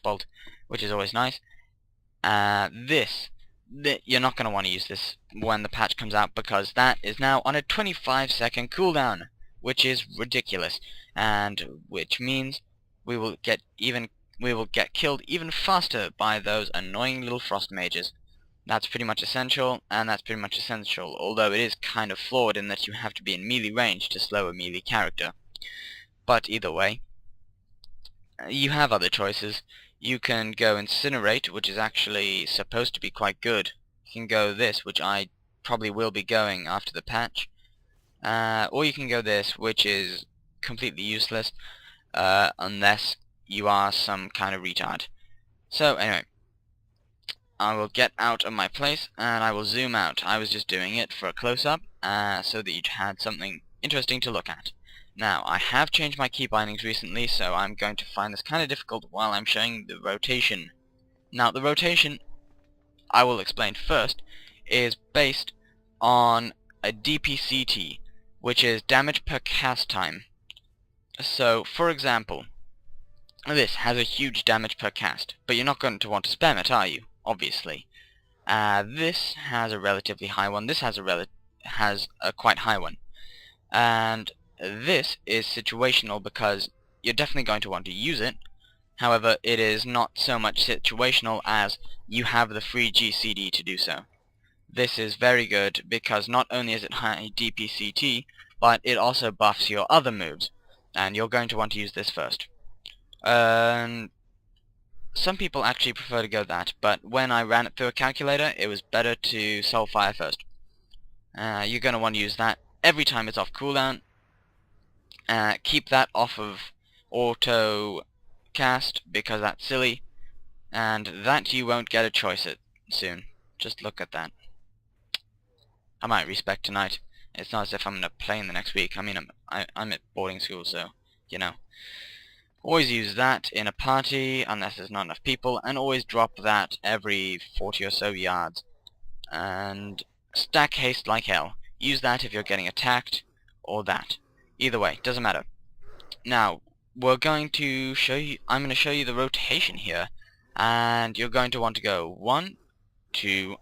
bolt, which is always nice. You're not going to want to use this when the patch comes out, because that is now on a 25-second cooldown, which is ridiculous, and which means we will get killed even faster by those annoying little frost mages. That's pretty much essential, although it is kind of flawed in that you have to be in melee range to slow a melee character. But either way, you have other choices. You can go Incinerate, which is actually supposed to be quite good. You can go this, which I probably will be going after the patch. Or you can go this, which is completely useless, unless you are some kind of retard. So anyway, I will get out of my place, and I will zoom out. I was just doing it for a close-up, so that you had something interesting to look at. Now, I have changed my key bindings recently, so I'm going to find this kind of difficult while I'm showing the rotation. Now, the rotation, I will explain first, is based on a DPCT, which is damage per cast time. So, for example, this has a huge damage per cast, but you're not going to want to spam it, are you? Obviously. This has a relatively high one, this has a quite high one. And this is situational because you're definitely going to want to use it. However, it is not so much situational as you have the free GCD to do so. This is very good because not only is it high DPCT, but it also buffs your other moves, and you're going to want to use this first. Some people actually prefer to go that, but when I ran it through a calculator, it was better to Soulfire first. You're going to want to use that every time it's off cooldown. Keep that off of auto cast because that's silly, and that you won't get a choice at soon. Just look at that. I might respec tonight. It's not as if I'm gonna play in the next week. I mean, I'm at boarding school, so you know. Always use that in a party unless there's not enough people, and always drop that every 40 or so yards. And stack haste like hell. Use that if you're getting attacked, or that. Either way, doesn't matter. Now, I'm going to show you the rotation here, and you're going to want to go 1, 2,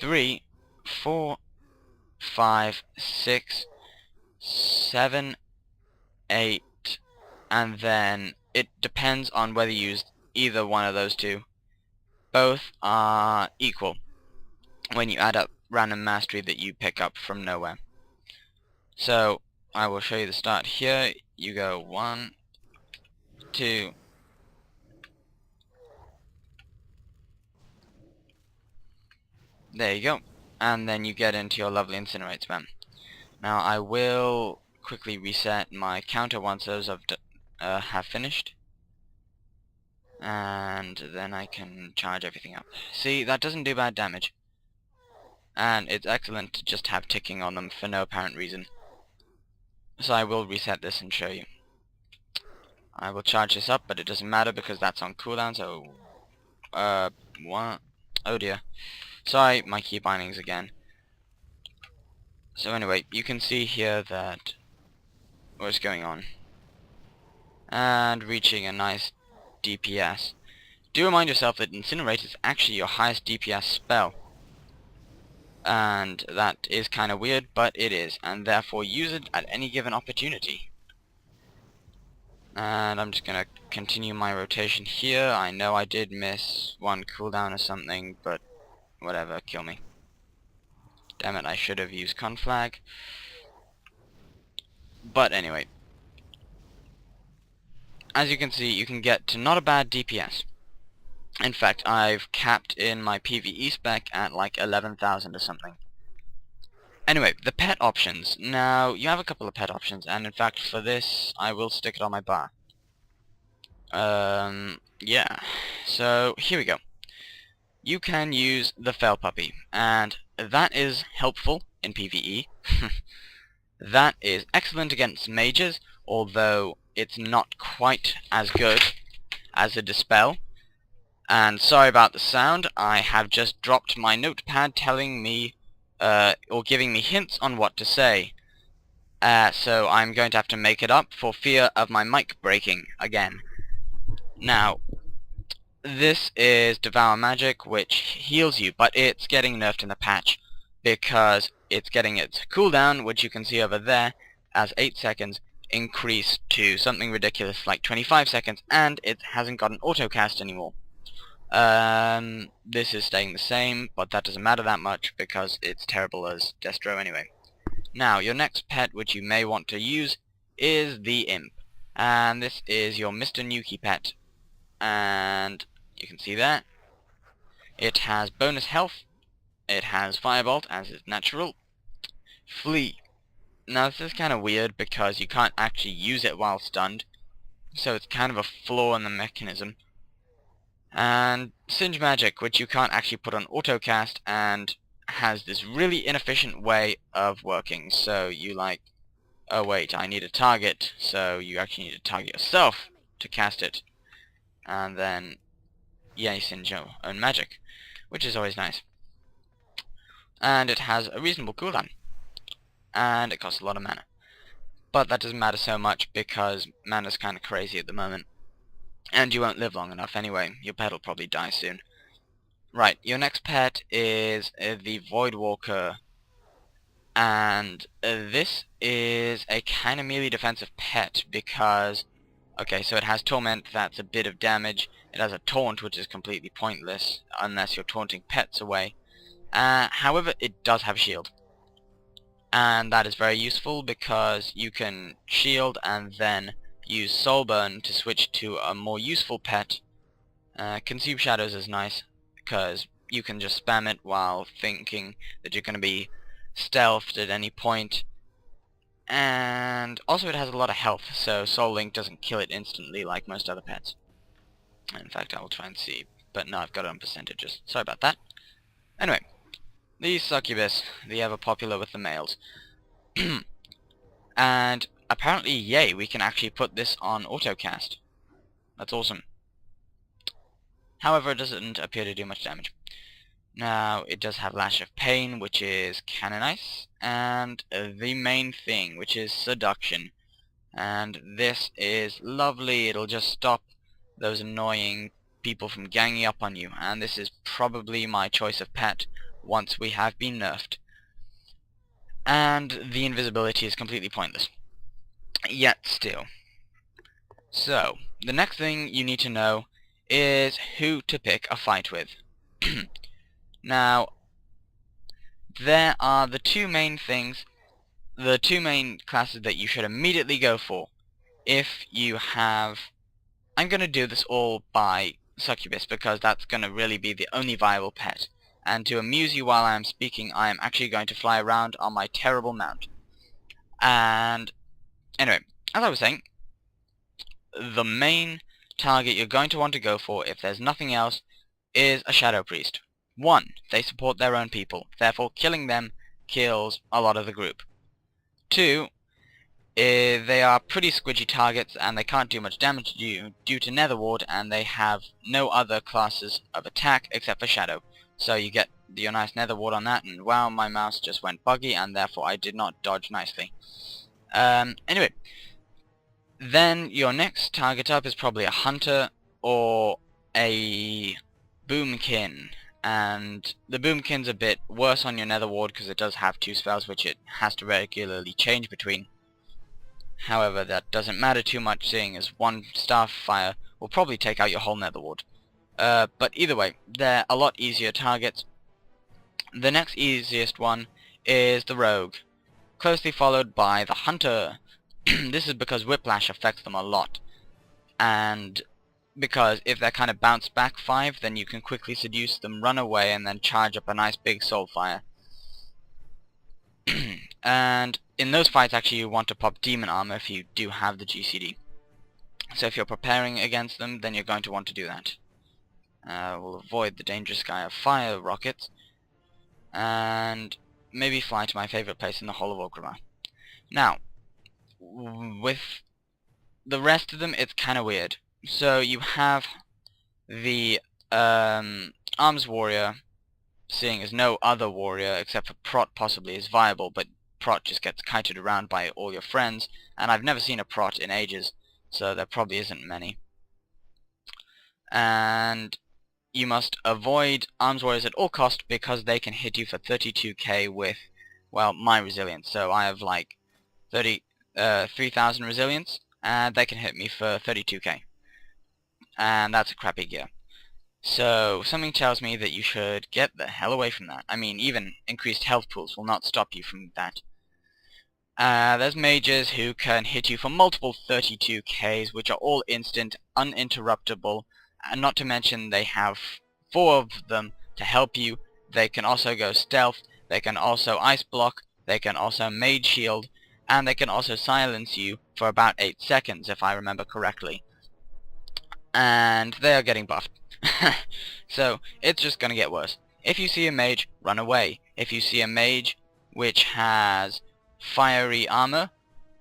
3, 4, 5, 6, 7, 8, and then it depends on whether you use either one of those two. Both are equal when you add up random mastery that you pick up from nowhere. So, I will show you the start here. You go 1, 2, there you go, and then you get into your lovely incinerate spam. Now I will quickly reset my counter once those have finished, and then I can charge everything up. See, that doesn't do bad damage, and it's excellent to just have ticking on them for no apparent reason. So I will reset this and show you. I will charge this up, but it doesn't matter because that's on cooldown, so... what? Oh dear. Sorry, my key bindings again. So anyway, you can see here that... what's going on. And reaching a nice DPS. Do remind yourself that Incinerate is actually your highest DPS spell. And that is kind of weird, but it is, and therefore use it at any given opportunity. And I'm just gonna continue my rotation here. I know I did miss one cooldown or something, but whatever, kill me. Damn it, I should have used conflag. But anyway, as you can see, you can get to not a bad DPS. In fact, I've capped in my PvE spec at like 11,000 or something. Anyway, the pet options. Now, you have a couple of pet options, and in fact, for this, I will stick it on my bar. Yeah. So, here we go. You can use the Fel Puppy, and that is helpful in PvE. That is excellent against mages, although it's not quite as good as a Dispel. And sorry about the sound, I have just dropped my notepad telling me, or giving me hints on what to say. So I'm going to have to make it up for fear of my mic breaking again. Now, This is Devour Magic, which heals you, but it's getting nerfed in the patch because it's getting its cooldown, which you can see over there, as 8 seconds, increased to something ridiculous like 25 seconds, and it hasn't got an autocast anymore. This is staying the same, but that doesn't matter that much because it's terrible as destro anyway. Now, your next pet which you may want to use is the Imp, and this is your Mr. Nuki pet, and you can see that it has bonus health, it has Firebolt as is natural, Flee. Now this is kind of weird because you can't actually use it while stunned, so it's kind of a flaw in the mechanism. And Singe Magic, which you can't actually put on autocast and has this really inefficient way of working. So you like, oh wait, I need a target, so you actually need to target yourself to cast it. And then, yeah, you singe your own magic, which is always nice. And it has a reasonable cooldown. And it costs a lot of mana. But that doesn't matter so much because mana's kind of crazy at the moment. And you won't live long enough anyway. Your pet will probably die soon. Right, your next pet is the Voidwalker. And this is a kind of melee defensive pet because... Okay, so it has Torment, that's a bit of damage. It has a Taunt, which is completely pointless unless you're taunting pets away. However, it does have Shield. And that is very useful because you can shield and then use Soulburn to switch to a more useful pet. Consume Shadows is nice because you can just spam it while thinking that you're going to be stealthed at any point. And also it has a lot of health, so Soul Link doesn't kill it instantly like most other pets. In fact, I will try and see, but no, I've got it on percentages. Sorry about that. Anyway, the Succubus, the ever popular with the males. And apparently, yay, we can actually put this on autocast. That's awesome. However, it doesn't appear to do much damage. Now, it does have Lash of Pain, which is kinda nice, and the main thing, which is Seduction. And this is lovely, it'll just stop those annoying people from ganging up on you, and this is probably my choice of pet once we have been nerfed. And the invisibility is completely pointless. Yet still. So, the next thing you need to know is who to pick a fight with. Now, there are the two main things, the two main classes that you should immediately go for if you have... I'm going to do this all by Succubus because that's going to really be the only viable pet. And to amuse you while I am speaking, I am actually going to fly around on my terrible mount. And anyway, as I was saying, the main target you're going to want to go for, if there's nothing else, is a Shadow Priest. 1. They support their own people, therefore killing them kills a lot of the group. 2. They are pretty squidgy targets and they can't do much damage to you due to Nether Ward, and they have no other classes of attack except for Shadow. So you get your nice Nether Ward on that, and wow, my mouse just went buggy and therefore I did not dodge nicely. Anyway, then your next target up is probably a Hunter or a Boomkin. And the Boomkin's a bit worse on your Nether Ward because it does have 2 spells which it has to regularly change between. However, that doesn't matter too much, seeing as 1 Starfire will probably take out your whole Nether Ward. But either way, they're a lot easier targets. The next easiest one is the Rogue, closely followed by the Hunter. This is because Whiplash affects them a lot. And because if they're kind of bounce back 5, then you can quickly seduce them, run away, and then charge up a nice big Soulfire. And in those fights, actually, you want to pop Demon Armor if you do have the GCD. So if you're preparing against them, then you're going to want to do that. We'll avoid the dangerous sky of fire rockets, and maybe fly to my favorite place in the whole of Orgrimmar. Now, with the rest of them, it's kind of weird. So you have the Arms Warrior, seeing as no other warrior except for Prot possibly is viable, but Prot just gets kited around by all your friends, and I've never seen a Prot in ages, so there probably isn't many. and you must avoid arms warriors at all cost because they can hit you for 32k with, well, my resilience. So I have like 3,000 resilience, and they can hit me for 32k, and that's a crappy gear. So something tells me that you should get the hell away from that. I mean, even increased health pools will not stop you from that. There's mages who can hit you for multiple 32ks, which are all instant, uninterruptible, and not to mention they have 4 of them to help you. They can also go stealth, they can also ice block, they can also mage shield, and they can also silence you for about 8 seconds, if I remember correctly. And they are getting buffed. So, it's just gonna get worse. If you see a mage, run away. If you see a mage which has fiery armor,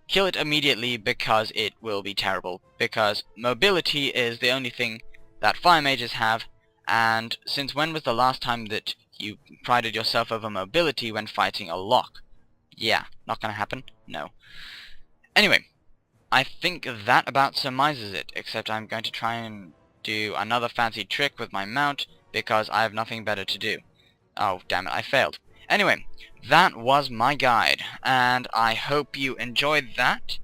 kill it immediately because it will be terrible. Because mobility is the only thing that fire mages have, and since when was the last time that you prided yourself over mobility when fighting a lock? Yeah, not gonna happen? No. Anyway, I think that about surmises it, except I'm going to try and do another fancy trick with my mount, because I have nothing better to do. Oh, damn it, I failed. Anyway, that was my guide, and I hope you enjoyed that.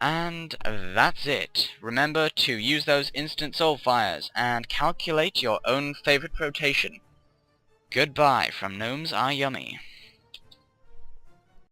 And that's it. Remember to use those instant soul fires, and calculate your own favorite rotation. Goodbye from Gnomes Are Yummy.